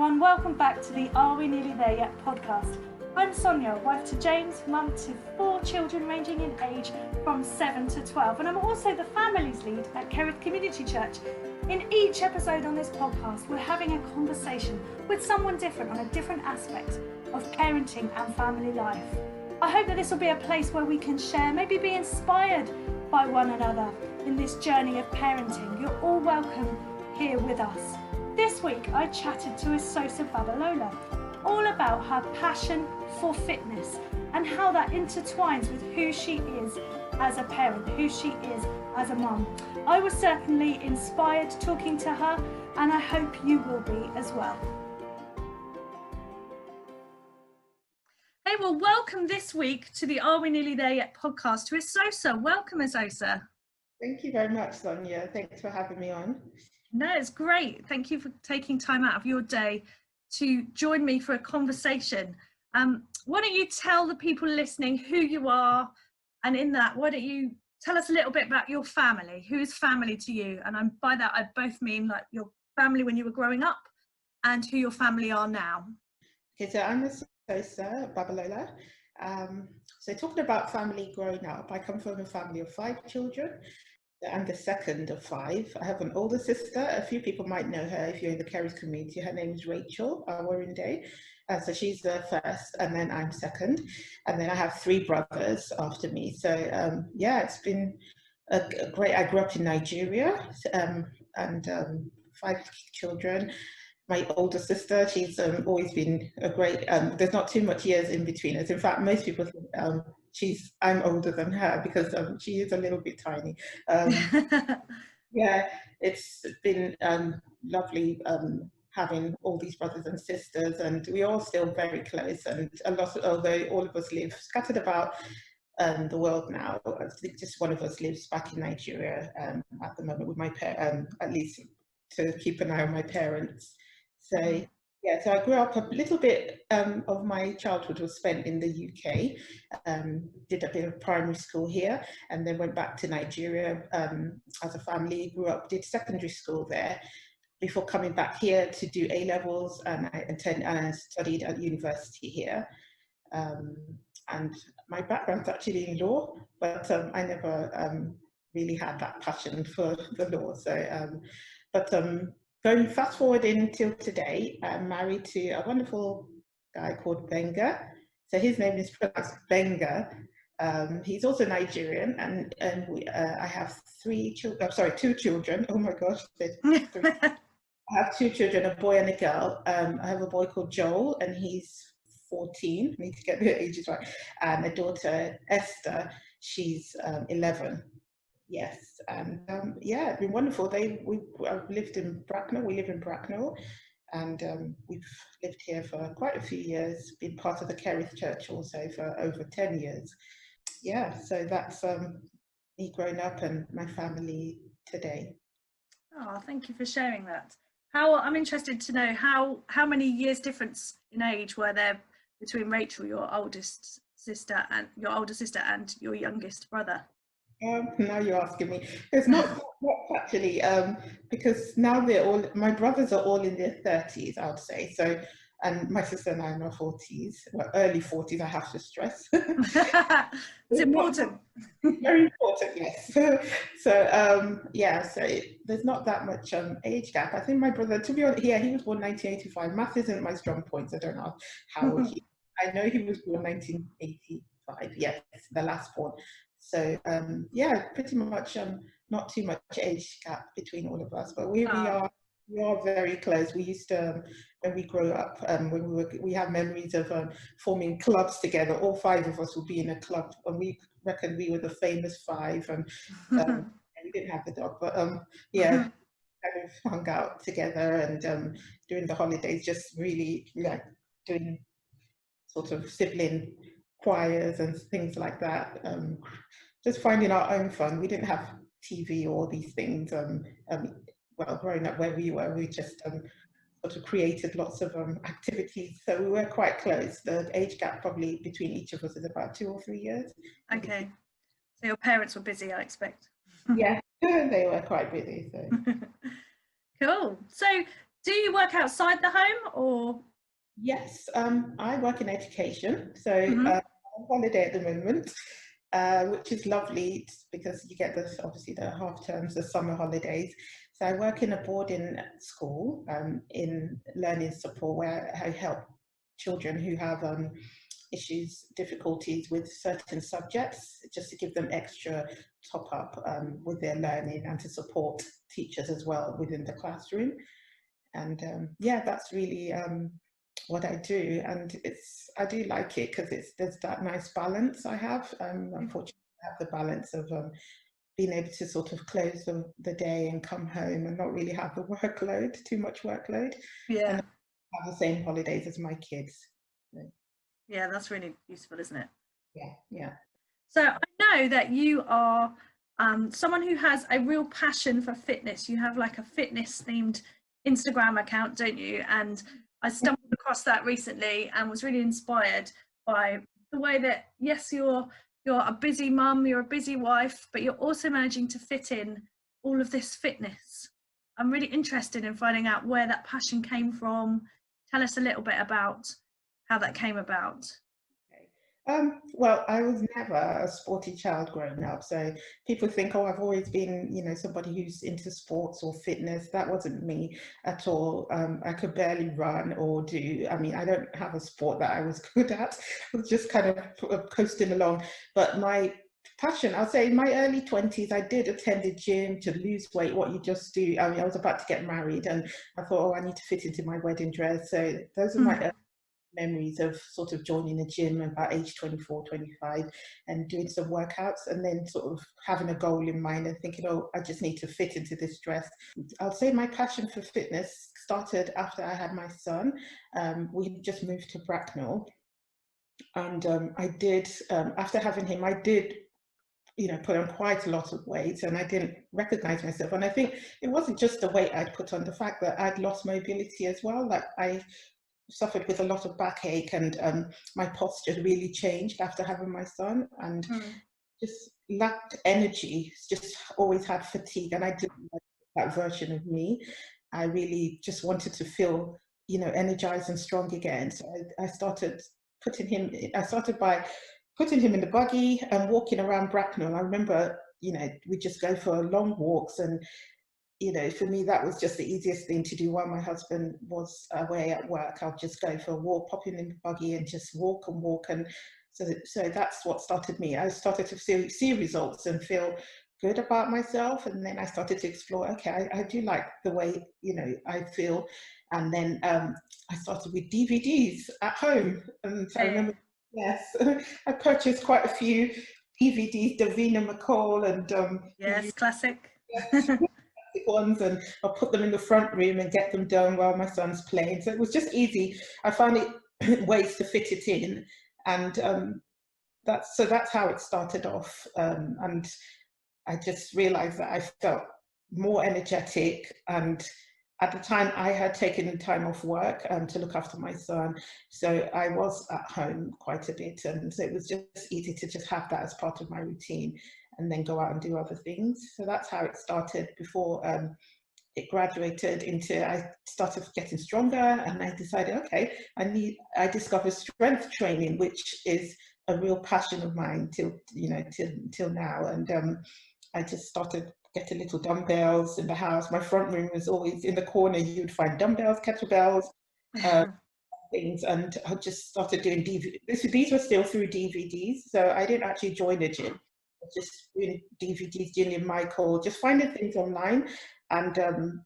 everyone, welcome back to the Are We Nearly There Yet podcast. I'm Sonia, wife to James, mum to 4 children ranging in age from 7 to 12, and I'm also the families lead at Kerith Community Church. In each episode on this podcast, we're having a conversation with someone different on a different aspect of parenting and family life. I hope that this will be a place where we can share, maybe be inspired by one another in this journey of parenting. You're all welcome here with us. This week I chatted to Esosa all about her passion for fitness and how that intertwines with who she is as a parent, who she is as a mum. I was certainly inspired talking to her, and I hope you will be as well. Hey, well, welcome this week to the Are We Nearly There Yet podcast to Esosa. Welcome, Esosa. Thank you very much, Sonia. Thanks for having me on. No, it's great. Thank you for taking time out of your day to join me for a conversation. Why don't you tell the people listening who you are, and in that, why don't you tell us a little bit about your family? Who is family to you? And by that, I both mean like your family when you were growing up and who your family are now. Okay, so I'm Esosa Babalola. So talking about family growing up, I come from a family of 5 children. I'm the second of 5. I have an older sister. A few people might know her if you're in the Kerith community. Her name is Rachel Warrinde. So she's the first, and then I'm second. And then I have 3 brothers after me. So yeah, it's been a great. I grew up in Nigeria, and 5 children. My older sister, she's always been a great. There's not too much years in between us. In fact, most people think I'm older than her because she is a little bit tiny. Yeah, it's been lovely having all these brothers and sisters, and we're all still very close. And although all of us live scattered about the world now, I think just one of us lives back in Nigeria at the moment with my parents, at least to keep an eye on my parents. So yeah, so I grew up a little bit of my childhood was spent in the UK, did a bit of primary school here, and then went back to Nigeria as a family, did secondary school there before coming back here to do A-levels, and I studied at university here. And my background's actually in law, but I never really had that passion for the law. So, going fast forward until today, I'm married to a wonderful guy called Benga. So his name is pronounced Benga. He's also Nigerian, and I have 2 children. Oh my gosh. I have 2 children, a boy and a girl. I have a boy called Joel, and he's 14. I need to get the ages right. And a daughter, Esther. She's 11. Yes, and yeah, it's been wonderful. I've lived in Bracknell. We live in Bracknell, and we've lived here for quite a few years. Been part of the Kerith Church also for over 10 years. Yeah, so that's me growing up and my family today. Oh, thank you for sharing that. I'm interested to know how many years difference in age were there between Rachel, your older sister, and your youngest brother? Now you're asking me. It's not actually, because now my brothers are all in their 30s, I would say. So, and my sister and I are in our 40s, well, early 40s, I have to stress. It's important. Very important, yes. So, yeah, so there's not that much age gap. I think my brother, to be honest, he was born 1985. Math isn't my strong point, so I don't know how I know he was born 1985, yes, the last born. So yeah, pretty much not too much age gap between all of us, but we are very close. We used to, when we grew up, when we have memories of forming clubs together. All 5 of us would be in a club, and we reckon we were the famous 5. And we didn't have the dog, but yeah, kind of hung out together, and during the holidays, just really like doing sort of sibling choirs and things like that. Just finding our own fun. We didn't have TV or these things. Well, growing up where we were, we just sort of created lots of activities. So we were quite close. The age gap probably between each of us is about 2 or 3 years. Okay. So your parents were busy, I expect. Yeah, they were quite busy. So. Cool. So Do you work outside the home or? Yes, I work in education, so Mhm. I'm on holiday at the moment, which is lovely because you get the obviously the half terms, the summer holidays. So I work in a boarding school in learning support where I help children who have issues, difficulties with certain subjects, just to give them extra top up with their learning and to support teachers as well within the classroom. And yeah, that's really what I do, and I do like it because there's that nice balance I have. Unfortunately, I have the balance of being able to sort of close the day and come home and not really have the workload, too much workload, and Yeah. have the same holidays as my kids. So, Yeah, that's really useful, isn't it? yeah, yeah. So I know that you are someone who has a real passion for fitness. You have like a fitness themed Instagram account, don't you? And I stumbled across that recently and was really inspired by the way that, yes, you're a busy mum, you're a busy wife, but you're also managing to fit in all of this fitness. I'm really interested in finding out where that passion came from. Tell us a little bit about how that came about. Well, I was never a sporty child growing up, so people think, oh, I've always been, somebody who's into sports or fitness. That wasn't me at all. I could barely run or do. I mean, I don't have a sport that I was good at. I was just kind of coasting along. But my passion, I'll say in my early 20s, I did attend a gym to lose weight, what you just do. I mean, I was about to get married and I thought, oh, I need to fit into my wedding dress. So those are my memories of sort of joining a gym about age 24, 25 and doing some workouts and then sort of having a goal in mind and thinking, oh, I just need to fit into this dress. I'll say my passion for fitness started after I had my son. We just moved to Bracknell and I did, after having him, I did put on quite a lot of weight and I didn't recognize myself. And I think it wasn't just the weight I'd put on, the fact that I'd lost mobility as well. Like I suffered with a lot of backache and my posture really changed after having my son and just lacked energy, just always had fatigue and I didn't like that version of me. I really just wanted to feel, energized and strong again. So I started by putting him in the buggy and walking around Bracknell. I remember, we just go for long walks and for me, that was just the easiest thing to do while my husband was away at work. I'll just go for a walk, pop in the buggy and just walk and walk. And so that's what started me. I started to see results and feel good about myself. And then I started to explore, okay, I do like the way, I feel. And then I started with DVDs at home. And I remember, yes, I purchased quite a few DVDs, Davina McCall and Yes, classic. ones, and I'll put them in the front room and get them done while my son's playing. So it was just easy. I found it ways to fit it in, and that's how it started off. And I just realised that I felt more energetic, and at the time I had taken time off work to look after my son, so I was at home quite a bit, and so it was just easy to just have that as part of my routine and then go out and do other things. So that's how it started before it graduated into, I started getting stronger and I decided, okay, I discovered strength training, which is a real passion of mine till now. And I just started getting little dumbbells in the house. My front room was always in the corner. You'd find dumbbells, kettlebells, things, and I just started doing DVDs. These were still through DVDs, so I didn't actually join a gym. I was just doing DVDs, Jillian Michael, just finding things online and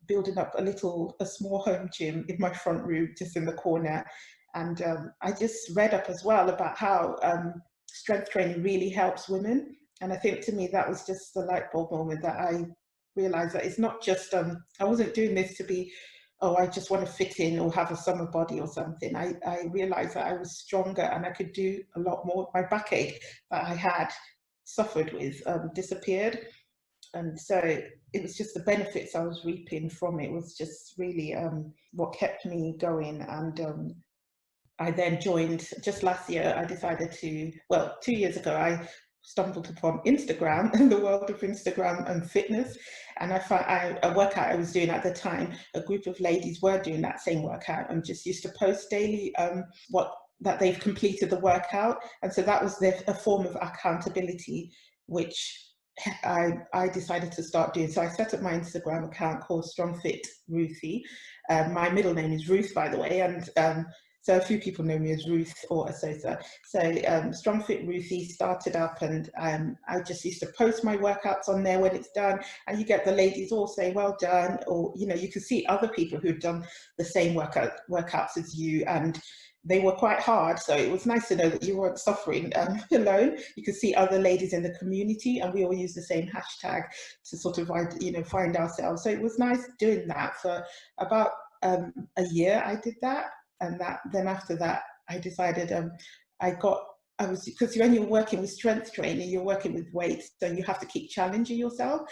building up a small home gym in my front room, just in the corner. And I just read up as well about how strength training really helps women. And I think to me that was just the light bulb moment that I realized that it's not just I wasn't doing this to be, oh, I just want to fit in or have a summer body or something. I realized that I was stronger and I could do a lot more. My backache that I had suffered with disappeared. And so it was just the benefits I was reaping from it was just really what kept me going. And I then joined, just last year, I decided to, well, 2 years ago, I stumbled upon Instagram and the world of Instagram and fitness. And I found a workout I was doing at the time, a group of ladies were doing that same workout and just used to post daily that they've completed the workout. And so that was a form of accountability, which I decided to start doing. So I set up my Instagram account called Strong Fit Ruthie. My middle name is Ruth, by the way, and so a few people know me as Ruth or Esosa. So Strong Fit Ruthie started up, and I just used to post my workouts on there when it's done, and you get the ladies all say, well done, or, you know, you can see other people who've done the same workouts as you, and they were quite hard. So it was nice to know that you weren't suffering alone. You could see other ladies in the community, and we all use the same hashtag to sort of, you know, find ourselves. So it was nice doing that for about a year. I did that. And then after that, I decided because when you're working with strength training, you're working with weights, so you have to keep challenging yourself.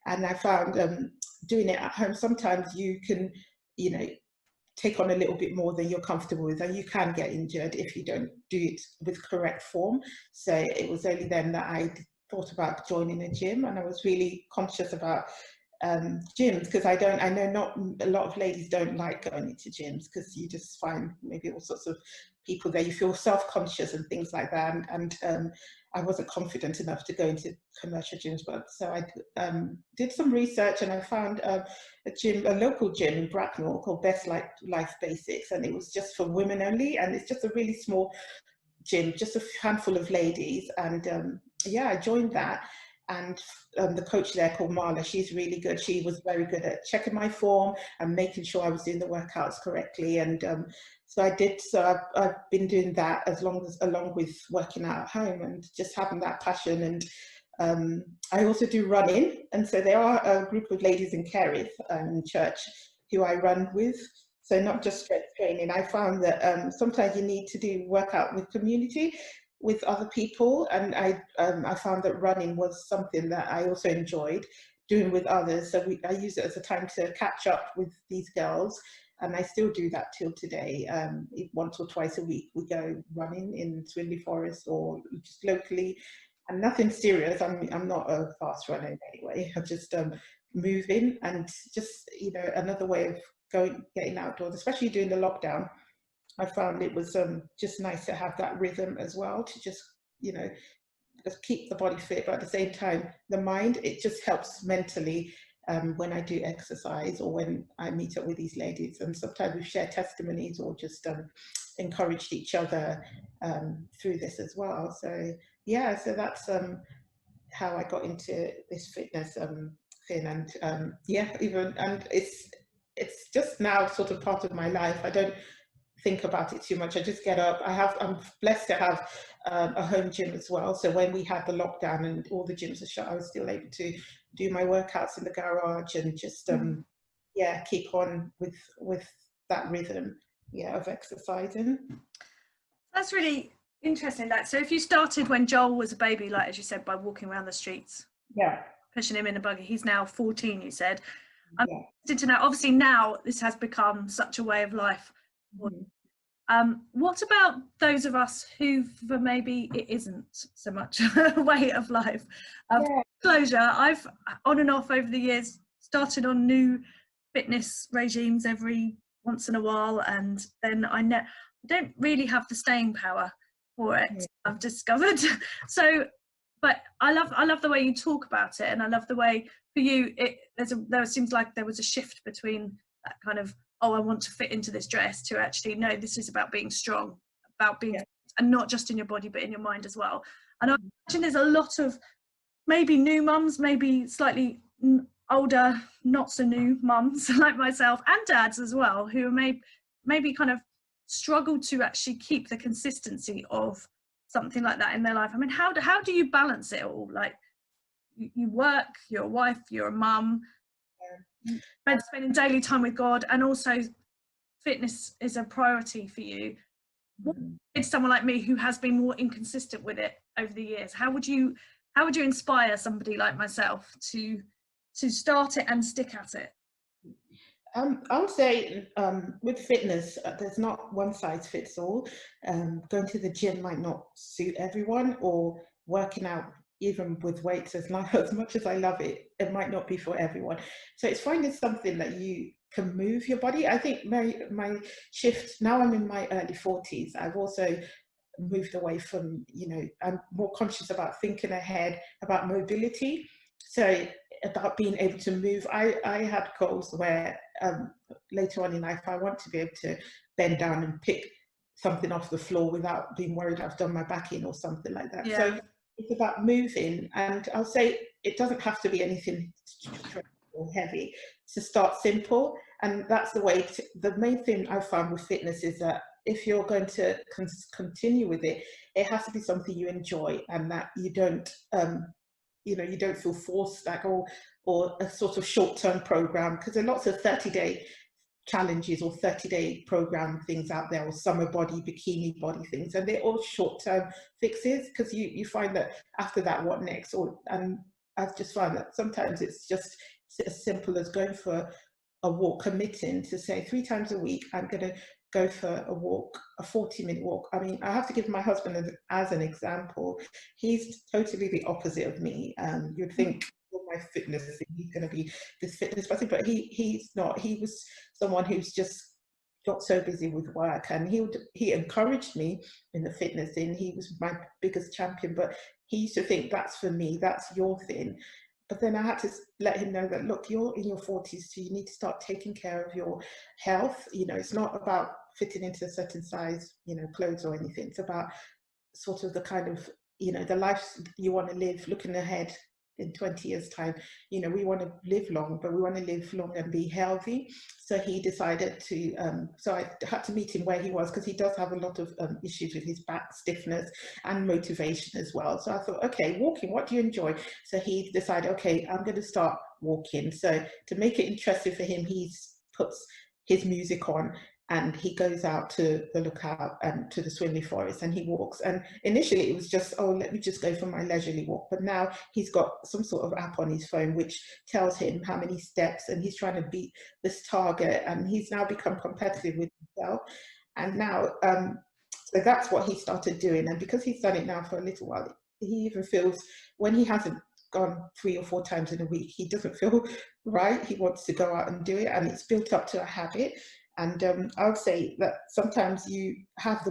And I found doing it at home, sometimes you can, you know, take on a little bit more than you're comfortable with, and you can get injured if you don't do it with correct form. So it was only then that I thought about joining a gym, and I was really conscious about gyms, because I know not a lot of ladies don't like going into gyms, because you just find maybe all sorts of people there, you feel self-conscious and things like that, and I wasn't confident enough to go into commercial gyms. But so I did some research, and I found a local gym in Bracknell called Best Life Basics, and it was just for women only, and it's just a really small gym, just a handful of ladies. And yeah, I joined that. And the coach there, called Marla, she's really good. She was very good at checking my form and making sure I was doing the workouts correctly. And so I did. So I've been doing that along with working out at home and just having that passion. And I also do running. And so there are a group of ladies in Kerith Church who I run with. So not just strength training. I found that sometimes you need to do workout with community, with other people, and I found that running was something that I also enjoyed doing with others. So I use it as a time to catch up with these girls, and I still do that till today. Once or twice a week we go running in Swindley Forest or just locally, and nothing serious. I'm not a fast runner anyway. I'm just moving, and just, you know, another way of getting outdoors, especially during the lockdown. I found it was just nice to have that rhythm as well, to just, you know, just keep the body fit, but at the same time, the mind, it just helps mentally when I do exercise or when I meet up with these ladies. And sometimes we share testimonies or just encouraged each other through this as well. So yeah, so that's how I got into this fitness thing. And yeah, and it's just now sort of part of my life. I don't think about it too much. I just get up. I'm blessed to have a home gym as well. So when we had the lockdown and all the gyms are shut, I was still able to do my workouts in the garage and just yeah, keep on with that rhythm, yeah, of exercising. That's really interesting. Like, so if you started when Joel was a baby, like as you said, by walking around the streets, yeah, pushing him in a buggy, he's now 14, you said. I'm yeah. interested to know, obviously now this has become such a way of life. What about those of us who, for maybe it isn't so much a way of life? Disclosure, I've on and off over the years started on new fitness regimes every once in a while, and then I don't really have the staying power for it, I've discovered. So, but I love the way you talk about it, and I love the way for you there seems like there was a shift between that kind of, oh, I want to fit into this dress, to actually, no, this is about being strong, about being, and not just in your body, but in your mind as well. And I imagine there's a lot of maybe new mums, maybe slightly older, not so new mums like myself, and dads as well, who maybe kind of struggle to actually keep the consistency of something like that in their life. I mean, how do you balance it all? Like, you work, you're a wife, you're a mum, spending daily time with God, and also fitness is a priority for you. What is someone like me who has been more inconsistent with it over the years? How would you inspire somebody like myself to start it and stick at it? I would say with fitness, there's not one size fits all. Going to the gym might not suit everyone, or working out even with weights, as much as I love it, it might not be for everyone. So it's finding something that you can move your body. I think my shift, now I'm in my early 40s, I've also moved away from, I'm more conscious about thinking ahead, about mobility. So about being able to move. I had goals where later on in life, I want to be able to bend down and pick something off the floor without being worried I've done my back in or something like that. Yeah. So it's about moving, and I'll say it doesn't have to be anything or heavy. To start simple, and that's the way. The main thing I found with fitness is that if you're going to continue with it, it has to be something you enjoy, and that you don't, you don't feel forced, like, or a sort of short-term program, because there are lots of 30-day challenges or 30-day program things out there, or summer body, bikini body things, and they're all short-term fixes, because you find that after that, what next? And I've just found that sometimes it's just as simple as going for a walk, committing to say 3 times a week, I'm going to go for a walk, a 40-minute walk. I mean, I have to give my husband as an example. He's totally the opposite of me. You'd think my fitness, he's going to be this fitness person, but he's not. He was someone who's just got so busy with work, and he encouraged me in the fitness thing. He was my biggest champion, but he used to think, that's for me, that's your thing. But then I had to let him know that, look, you're in your 40s, so you need to start taking care of your health. It's not about fitting into a certain size, clothes or anything. It's about sort of the kind of, the life you want to live, looking ahead in 20 years time. We want to live long, but we want to live long and be healthy. So he decided to, so I had to meet him where he was, because he does have a lot of issues with his back stiffness and motivation as well. So I thought, okay, walking, what do you enjoy? So he decided, okay, I'm going to start walking. So to make it interesting for him, he puts his music on, and he goes out to the lookout and to the Swinley Forest, and he walks. And initially it was just, oh, let me just go for my leisurely walk. But now he's got some sort of app on his phone which tells him how many steps, and he's trying to beat this target, and he's now become competitive with himself. And now, so that's what he started doing. And because he's done it now for a little while, he even feels, when he hasn't gone 3 or 4 times in a week, he doesn't feel right. He wants to go out and do it, and it's built up to a habit. And I would say that sometimes you have the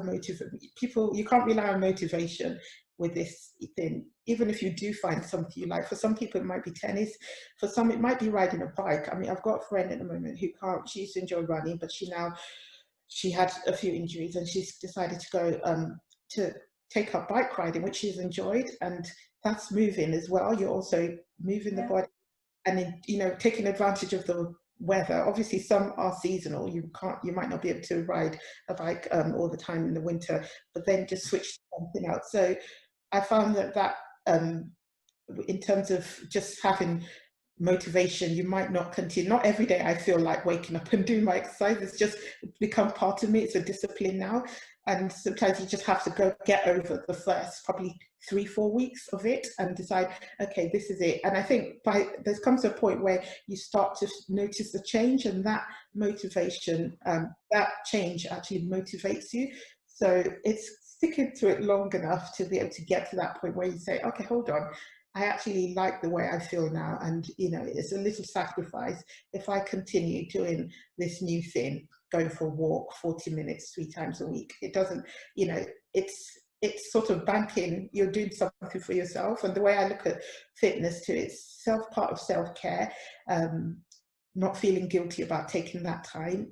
people, you can't rely on motivation with this thing. Even if you do find something you like, for some people it might be tennis, for some it might be riding a bike. I mean, I've got a friend at the moment who can't, she used to enjoy running, but she had a few injuries, and she's decided to go to take up bike riding, which she's enjoyed, and that's moving as well. You're also moving the body, and then, taking advantage of the weather. Obviously some are seasonal, you might not be able to ride a bike all the time in the winter, but then just switch to something else. So I found that in terms of just having motivation, you might not continue. Not every day I feel like waking up and doing my exercise. It's just become part of me. It's a discipline now. And sometimes you just have to get over the first probably 3-4 weeks of it and decide, okay, this is it. And I think there comes a point where you start to notice the change, and that motivation, that change actually motivates you. So it's sticking to it long enough to be able to get to that point where you say, okay, hold on, I actually like the way I feel now, and it's a little sacrifice if I continue doing this new thing, going for a walk 40 minutes 3 times a week. It doesn't, it's sort of banking, you're doing something for yourself. And the way I look at fitness too, it's part of self-care, not feeling guilty about taking that time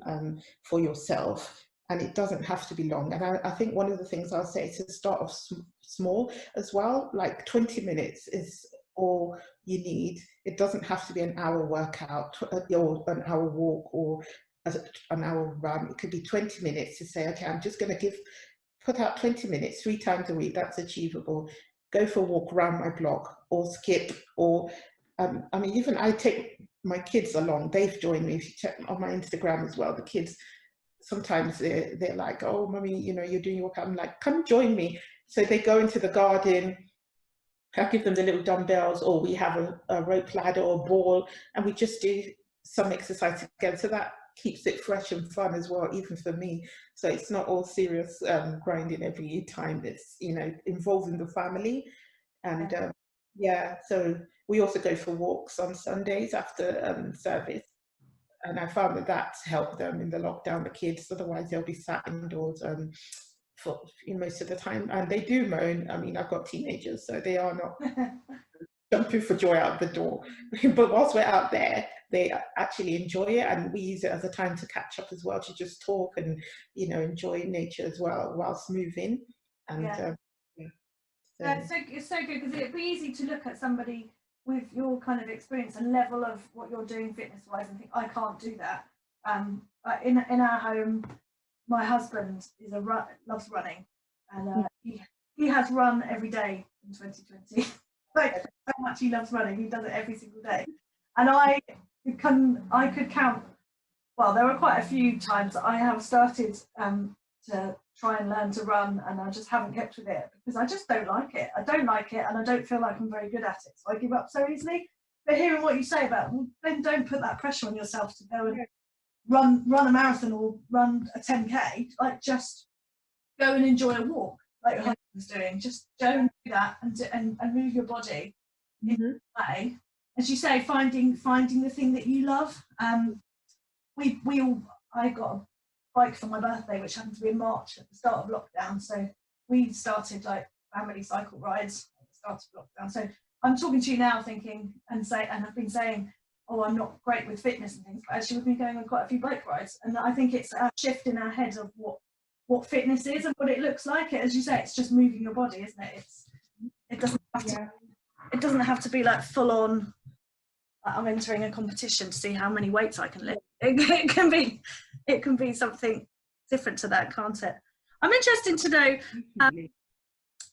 for yourself. And it doesn't have to be long. And I think one of the things I'll say is to start off small as well. Like 20 minutes is all you need. It doesn't have to be an hour workout or an hour walk or an hour run. It could be 20 minutes to say, okay, I'm just going to put out 20 minutes 3 times a week. That's achievable. Go for a walk around my block, or skip, or I mean, even I take my kids along. They've joined me. If you check on my Instagram as well, the kids, sometimes they're like, oh, mommy, you're doing your work. I'm like, come join me. So they go into the garden, I give them the little dumbbells, or we have a rope ladder or ball, and we just do some exercise together. So that keeps it fresh and fun as well, even for me. So it's not all serious grinding every time. It's, involving the family. And Yeah, so we also go for walks on Sundays after service. And I found that that's helped them in the lockdown, the kids, otherwise they'll be sat indoors for most of the time. And they do moan. I mean, I've got teenagers, so they are not jumping for joy out the door. But whilst we're out there, they actually enjoy it, and we use it as a time to catch up as well, to just talk and, enjoy nature as well whilst moving. And Yeah. yeah, It's so good, because it'd be easy to look at somebody with your kind of experience and level of what you're doing fitness wise and think, I can't do that. In our home, my husband loves running, and he has run every day in 2020. Like, how much he loves running, he does it every single day. And I could count. Well, there were quite a few times I have started to try and learn to run, and I just haven't kept with it because I just don't like it. I don't like it, and I don't feel like I'm very good at it, so I give up so easily. But hearing what you say about, well, then don't put that pressure on yourself to go and run a marathon or run a 10k. Like, just go and enjoy a walk, like your husband's doing. Just go and do that, and move your body in a way. As you say, finding the thing that you love. I got a bike for my birthday, which happened to be in March at the start of lockdown. So we started like family cycle rides at the start of lockdown. So I'm talking to you now thinking and I've been saying, oh, I'm not great with fitness and things, but actually we've been going on quite a few bike rides. And I think it's a shift in our heads of what fitness is and what it looks like. As you say, it's just moving your body, isn't it? It doesn't have to be like full on, I'm entering a competition to see how many weights I can lift. It can be something different to that, can't it? I'm interested to know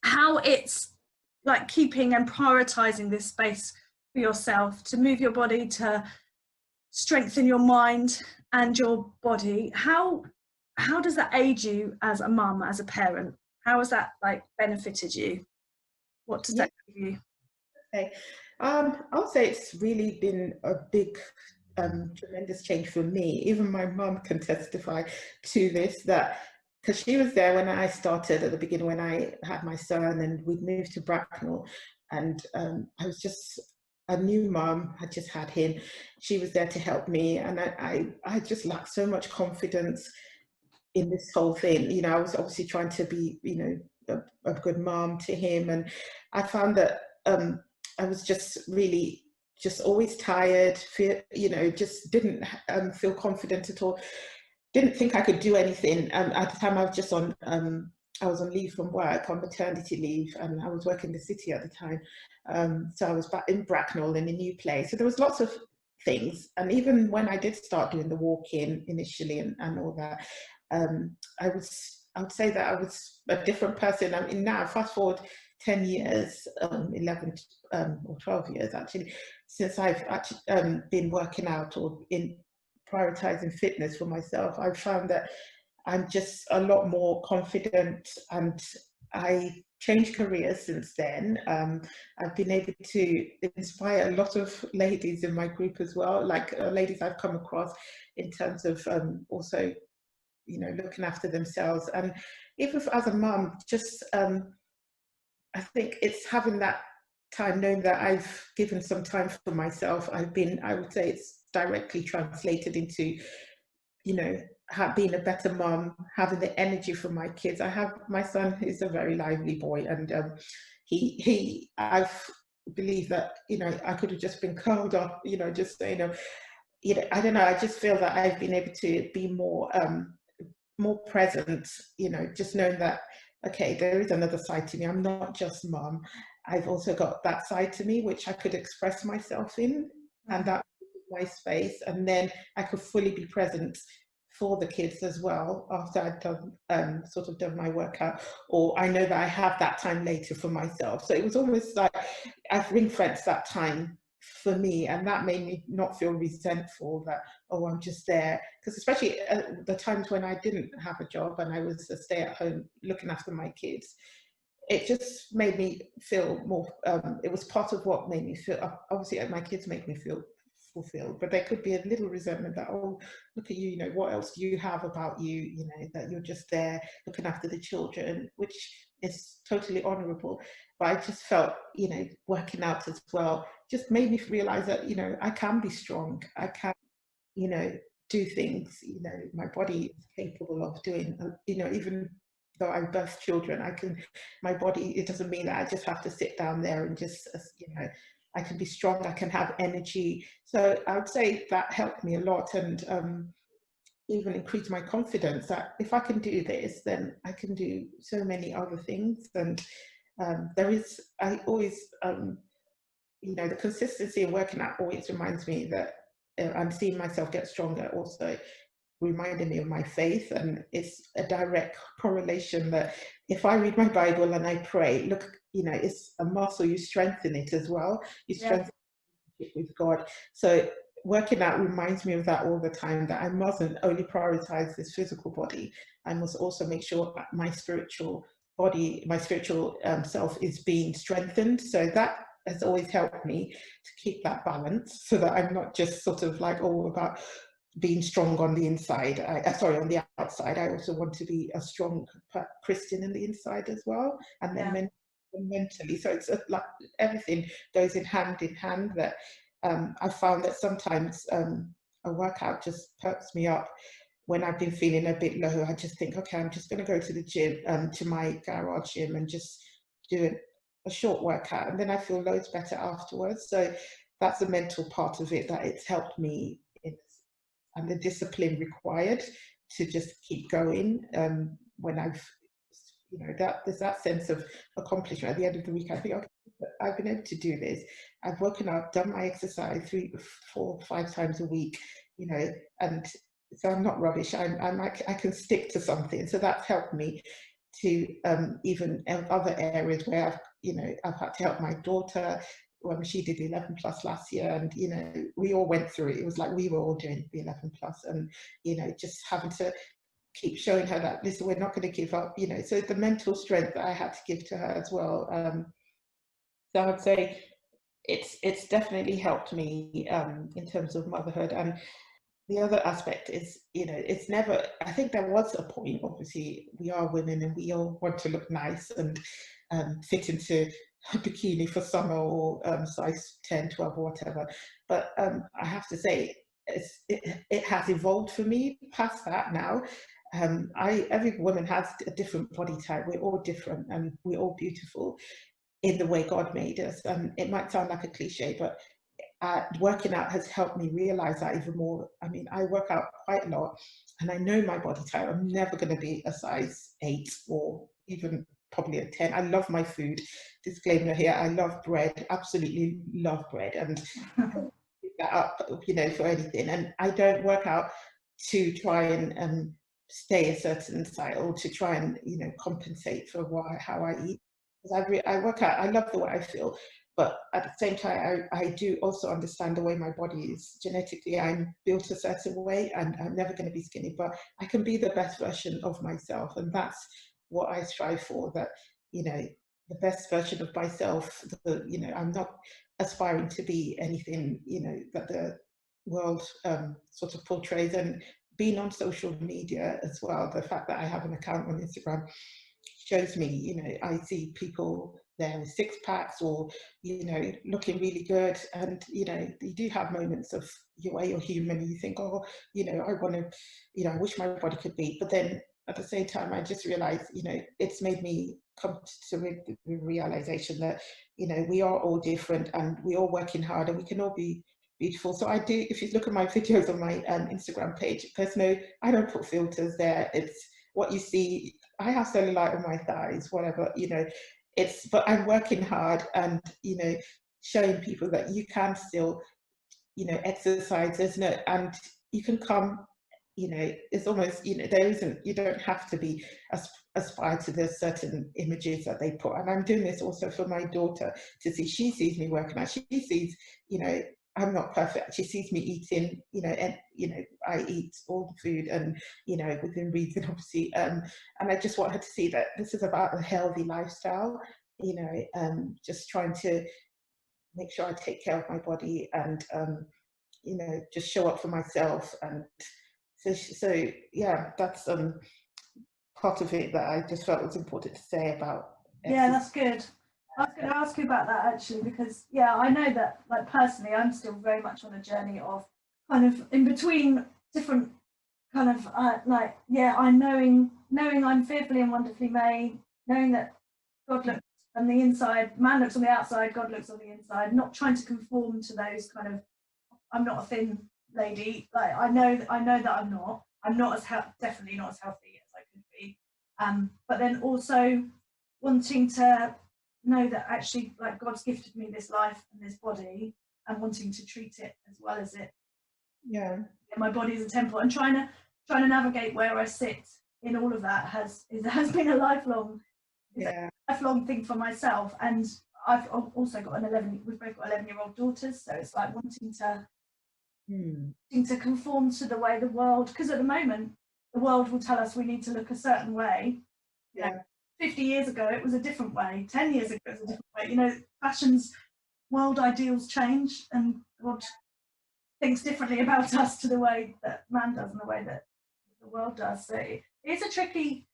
how it's like keeping and prioritizing this space for yourself to move your body, to strengthen your mind and your body. How does that aid you as a mum, as a parent? How has that like benefited you? What does that give you? Okay. I would say it's really been a big, tremendous change for me. Even my mum can testify to this, that because she was there when I started at the beginning, when I had my son and we'd moved to Bracknell, and I was just a new mum, had just had him. She was there to help me, and I just lacked so much confidence in this whole thing. I was obviously trying to be, a good mom to him, and I found that I was just really just always tired, just didn't feel confident at all. Didn't think I could do anything. At the time, I was just on I was on leave from work, on maternity leave, and I was working in the city at the time. So I was back in Bracknell in a new place. So there was lots of things, and even when I did start doing the walk-in initially and all that, I would say that I was a different person. I mean, now fast forward 10 years, 11 or 12 years actually, since I've actually been working out or in prioritizing fitness for myself. I've found that I'm just a lot more confident, and I changed careers since then. I've been able to inspire a lot of ladies in my group as well, like ladies I've come across in terms of also looking after themselves. And even as a mum, just I think it's having that time, knowing that I've given some time for myself. I would say it's directly translated into, being a better mum, having the energy for my kids. I have my son, who's a very lively boy, and I believe that, I could have just been curled up, just, I don't know, I just feel that I've been able to be more present, just knowing that, okay, there is another side to me. I'm not just mum. I've also got that side to me, which I could express myself in, and that my space. And then I could fully be present for the kids as well after I'd done sort of done my workout, or I know that I have that time later for myself. So it was almost like I've ring-fenced that time for me, and that made me not feel resentful that, oh, I'm just there. Because especially at the times when I didn't have a job and I was a stay-at-home looking after my kids, it just made me feel more, it was part of what made me feel, obviously my kids make me feel fulfilled, but there could be a little resentment that, oh, look at you, what else do you have about you, that you're just there looking after the children, which is totally honorable. But I just felt, you know, working out as well just made me realize that, you know, I can be strong. I can, you know, do things, you know, my body is capable of doing, you know, even though I birth children, I can, my body, it doesn't mean that I just have to sit down there and just, you know, I can be strong, I can have energy. So I would say that helped me a lot, and even increased my confidence that if I can do this, then I can do so many other things. And I always, you know, the consistency of working out always reminds me that I'm seeing myself get stronger, also reminding me of my faith. And it's a direct correlation that if I read my Bible and I pray, look, you know, it's a muscle, you strengthen it as well. You strengthen it with God. So working out reminds me of that all the time, that I mustn't only prioritize this physical body. I must also make sure that my spiritual body, my spiritual self is being strengthened. So that has always helped me to keep that balance, so that I'm not just sort of like all about being strong on the inside. Sorry, on the outside. I also want to be a strong Christian in the inside as well, and then mentally. So it's like everything goes in hand, that I found that sometimes a workout just perks me up. When I've been feeling a bit low, I just think, okay, I'm just going to go to the gym, to my garage gym, and just do a short workout, and then I feel loads better afterwards. So that's the mental part of it, that it's helped me in, and the discipline required to just keep going when I've, you know, that there's that sense of accomplishment at the end of the week. I think, okay, I've been able to do this. I've woken up, done my exercise 3, 4, 5 times a week, you know, and so I'm not rubbish. I can stick to something. So that's helped me to even other areas where I've, you know, I've had to help my daughter when she did the 11 plus last year, and you know, we all went through it. It was like we were all doing the 11 plus, and you know, just having to keep showing her that, listen, we're not going to give up, you know. So the mental strength that I had to give to her as well. So I would say it's definitely helped me in terms of motherhood. And the other aspect is, you know, it's never, I think there was a point, obviously we are women and we all want to look nice and fit into a bikini for summer, or size 10, 12 or whatever. But I have to say, it has evolved for me past that now. Every woman has a different body type. We're all different and we're all beautiful in the way God made us. It might sound like a cliche, but working out has helped me realize that even more. I mean, I work out quite a lot and I know my body type. I'm never going to be a size 8 or even probably a 10. I love my food. Disclaimer here, I love bread, absolutely love bread, and pick that up, you know, for anything. And I don't work out to try and stay a certain size, or to try and, you know, compensate for how I eat. Because I work out, I love the way I feel, but at the same time, I do also understand the way my body is. Genetically, I'm built a certain way, and I'm never going to be skinny, but I can be the best version of myself. And that's what I strive for, that, you know, the best version of myself, you know, I'm not aspiring to be anything, you know, that the world sort of portrays. And being on social media as well, the fact that I have an account on Instagram shows me, you know, I see people there with 6 packs, or, you know, looking really good. And, you know, you do have moments of where you're human and you think, oh, you know, I want to, you know, I wish my body could be. But then at the same time, I just realized, you know, it's made me come to the realization that, you know, we are all different and we're all working hard and we can all be beautiful. So I do, if you look at my videos on my Instagram page, I don't put filters there. It's what you see. I have cellulite on my thighs, whatever, you know, but I'm working hard and, you know, showing people that you can still, you know, exercise, and you can come, you know, it's almost, you know, you don't have to be aspire to the certain images that they put. And I'm doing this also for my daughter to see. She sees me working out. She sees, you know, I'm not perfect. She sees me eating, you know, and, you know, I eat all the food and, you know, within reason, obviously. And I just want her to see that this is about a healthy lifestyle, you know, just trying to make sure I take care of my body and, you know, just show up for myself. And so yeah, that's part of it that I just felt was important to say about Yeah, that's good. I was going to ask you about that actually, because yeah, I know that like personally, I'm still very much on a journey of kind of in between different kind of I'm knowing I'm fearfully and wonderfully made, knowing that God looks on the inside, man looks on the outside, God looks on the inside, not trying to conform to those kind of, I'm not a thin lady, like I know that I'm not as definitely not as healthy as I could be, but then also wanting to know that actually like God's gifted me this life and this body and wanting to treat it as well as it, Yeah. my body is a temple, and trying to navigate where I sit in all of that has been a lifelong thing for myself. And I've also got we've both got 11-year-old daughters, so it's like wanting to conform to the way the world, because at the moment the world will tell us we need to look a certain way. You know, 50 years ago it was a different way, 10 years ago it was a different way. You know, fashions, world ideals change, and God thinks differently about us to the way that man does and the way that the world does. So it's a tricky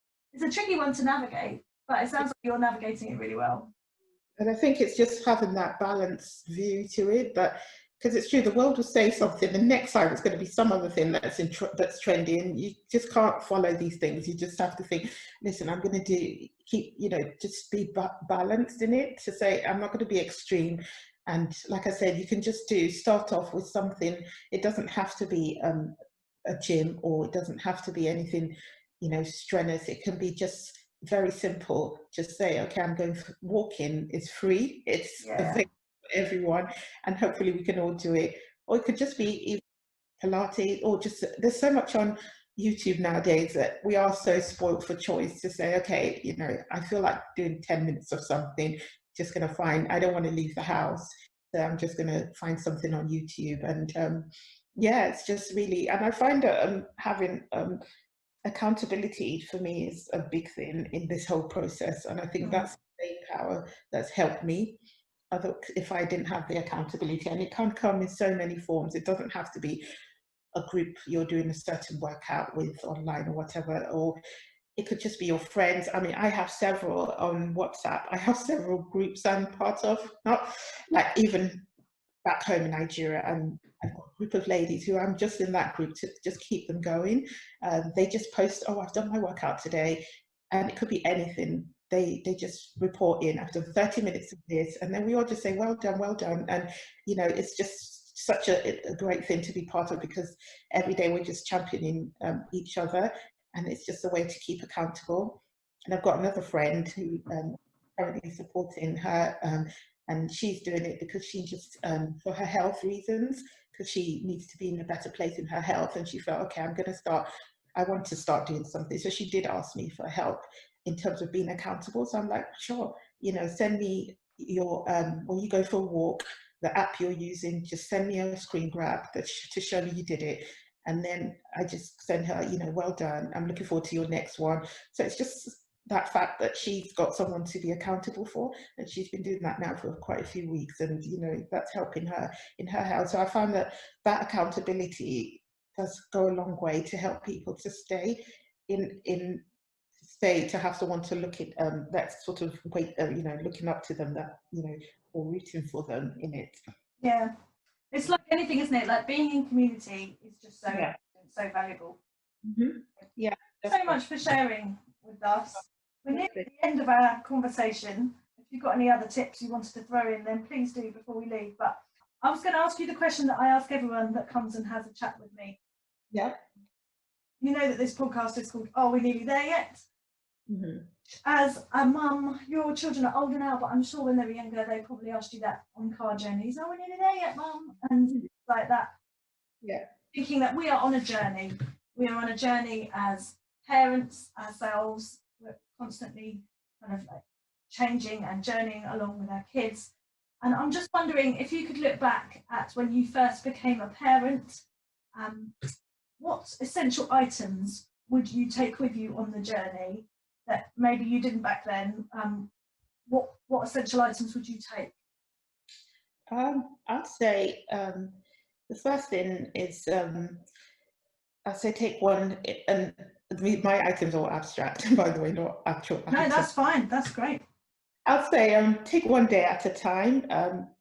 one to navigate, but it sounds like you're navigating it really well. And I think it's just having that balanced view to it, but because it's true, the world will say something, the next time it's going to be some other thing that's trendy, and you just can't follow these things. You just have to think, listen, I'm going to just be balanced in it, to say I'm not going to be extreme. And like I said, you can just start off with something. It doesn't have to be a gym, or it doesn't have to be anything, strenuous. It can be just very simple. Just say, okay, I'm going for walking. It's free. It's available for everyone, and hopefully we can all do it. Or it could just be even Pilates, or just, there's so much on YouTube nowadays that we are so spoiled for choice to say, okay, I feel like doing 10 minutes of something, just going to find, I don't want to leave the house, so I'm just going to find something on YouTube. And it's just really, and I find that having accountability for me is a big thing in this whole process. And I think that's the main power that's helped me. If I didn't have the accountability, and it can come in so many forms, it doesn't have to be a group you're doing a certain workout with online or whatever, or it could just be your friends. I mean, I have several on WhatsApp. I have several groups I'm part of, not like even back home in Nigeria, and I've got a group of ladies who I'm just in that group to just keep them going. They just post, oh, I've done my workout today, and it could be anything. They just report in after 30 minutes of this, and then we all just say, well done. And it's just such a great thing to be part of, because every day we're just championing each other, and it's just a way to keep accountable. And I've got another friend who currently supporting her, and she's doing it because she just for her health reasons, because she needs to be in a better place in her health, and she felt, okay, I want to start doing something. So she did ask me for help in terms of being accountable. So I'm like, sure, send me your when you go for a walk, the app you're using, just send me a screen grab to show me you did it. And then I just send her, well done, I'm looking forward to your next one. So it's just that fact that she's got someone to be accountable for, and she's been doing that now for quite a few weeks, and that's helping her in her health. So I found that accountability does go a long way to help people to stay to have someone to look at that sort of weight, looking up to them, that or rooting for them in it. Yeah, it's like anything, isn't it? Like being in community is just so so valuable. Yeah, so much for sharing with us. We're near the end of our conversation. If you've got any other tips you wanted to throw in, then please do before we leave. But I was going to ask you the question that I ask everyone that comes and has a chat with me. Yeah. You know that this podcast is called Are We Nearly There Yet? Mm-hmm. As a mum, your children are older now, but I'm sure when they were younger, they probably asked you that on car journeys. Are we nearly there yet, Mum? And like that. Yeah. Thinking that we are on a journey. We are on a journey as parents ourselves. We're constantly kind of like changing and journeying along with our kids. And I'm just wondering if you could look back at when you first became a parent, what essential items would you take with you on the journey that maybe you didn't back then? What essential items would you take? I'd say the first thing is I'd say take one, and my items are abstract, by the way, not actual items. No, that's fine. That's great. I'll say take one day at a time.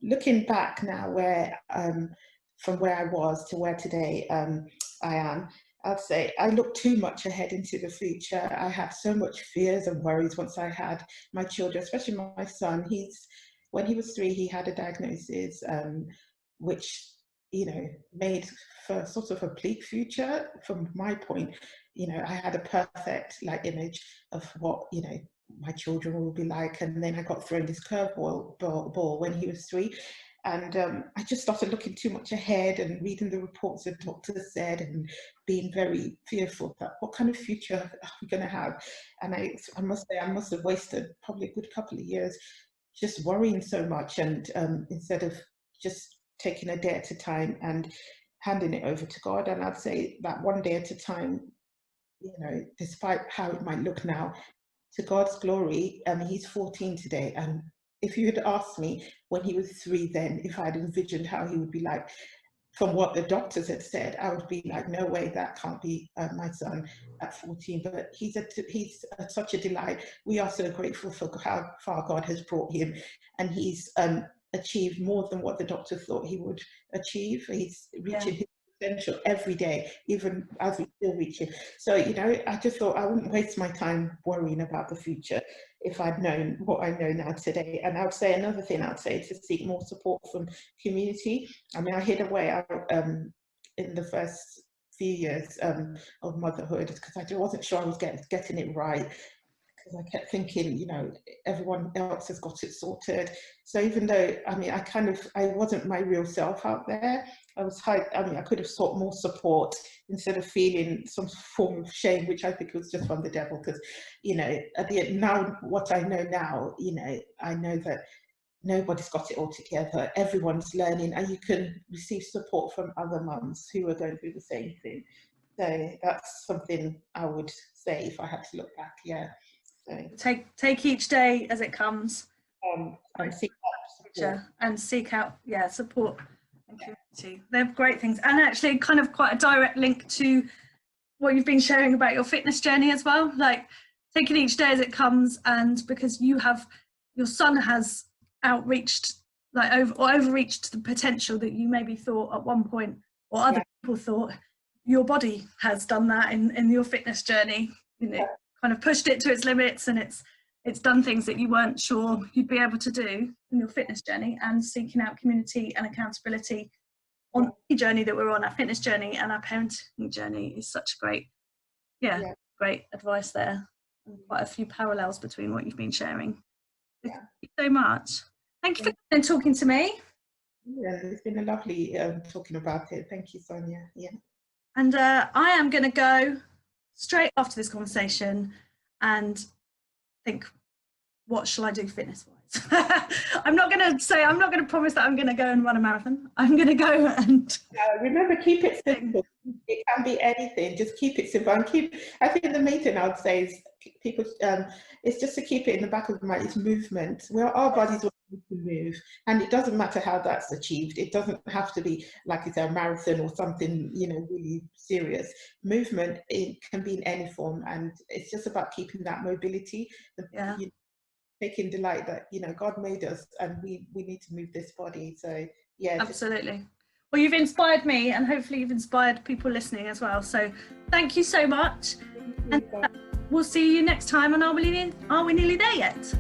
Looking back now, where from where I was to where today I am, I'd say I look too much ahead into the future. I had so much fears and worries once I had my children, especially my son. When he was 3, he had a diagnosis which, you know, made for sort of a bleak future from my point. You know, I had a perfect like image of what, you know, my children will be like, and then I got thrown this curveball ball when he was 3, and I just started looking too much ahead and reading the reports the doctors said and being very fearful that what kind of future are we going to have. And I must say I must have wasted probably a good couple of years just worrying so much, and instead of just taking a day at a time and handing it over to God. And I'd say that one day at a time, you know, despite how it might look now, to God's glory, he's 14 today. And if you had asked me when he was 3 then, if I'd envisioned how he would be like, from what the doctors had said, I would be like, no way, that can't be my son at 14. But he's such a delight. We are so grateful for how far God has brought him. And he's achieved more than what the doctor thought he would achieve. He's reaching his potential every day, even as we still reach it. So, you know, I just thought I wouldn't waste my time worrying about the future if I'd known what I know now today. And I would say another thing I'd say is to seek more support from community. I mean, I hid away in the first few years of motherhood because I wasn't sure I was getting it right. Because I kept thinking, you know, everyone else has got it sorted. So even though, I mean, I wasn't my real self out there. I could have sought more support instead of feeling some form of shame, which I think was just from the devil. Because, you know, now what I know now, you know, I know that nobody's got it all together. Everyone's learning, and you can receive support from other mums who are going through the same thing. So that's something I would say if I had to look back. Yeah. So. Take each day as it comes, and seek out support. And seek out support and community. They're great things, and actually kind of quite a direct link to what you've been sharing about your fitness journey as well, like taking each day as it comes. And because your son has outreached, like overreached the potential that you maybe thought at one point, or other people thought, your body has done that in your fitness journey, you know. Kind of pushed it to its limits, and it's done things that you weren't sure you'd be able to do in your fitness journey. And seeking out community and accountability on the journey that we're on, our fitness journey and our parenting journey, is such great advice there, and quite a few parallels between what you've been sharing. Thank you so much. Thank you for talking to me. Yeah, it's been a lovely talking about it. Thank you, Sonia. Yeah. And I am going to go straight after this conversation and think, what shall I do fitness wise? I'm not going to promise that I'm going to go and run a marathon. I'm going to go and remember, keep it simple. It can be anything, just keep it simple. And I think the main thing I would say is people it's just to keep it in the back of the mind. It's movement. Our bodies will need to move, and it doesn't matter how that's achieved. It doesn't have to be like it's a marathon or something, you know, really serious. Movement, it can be in any form, and it's just about keeping that mobility. Taking delight that, you know, God made us, and we need to move this body. So absolutely. Well, you've inspired me, and hopefully you've inspired people listening as well. So thank you so much. And we'll see you next time on Are We Nearly There Yet?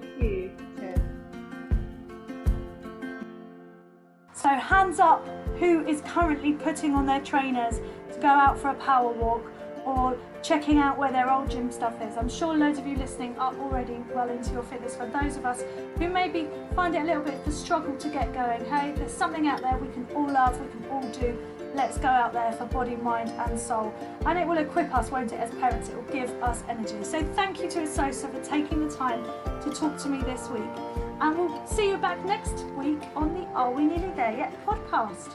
Thank you. So hands up who is currently putting on their trainers to go out for a power walk or checking out where their old gym stuff is. I'm sure loads of you listening are already well into your fitness. For those of us who maybe find it a little bit of a struggle to get going, hey, there's something out there we can all love, we can all do. Let's go out there for body, mind and soul. And it will equip us, won't it, as parents? It will give us energy. So thank you to Esosa for taking the time to talk to me this week. And we'll see you back next week on the Are We Nearly There Yet podcast.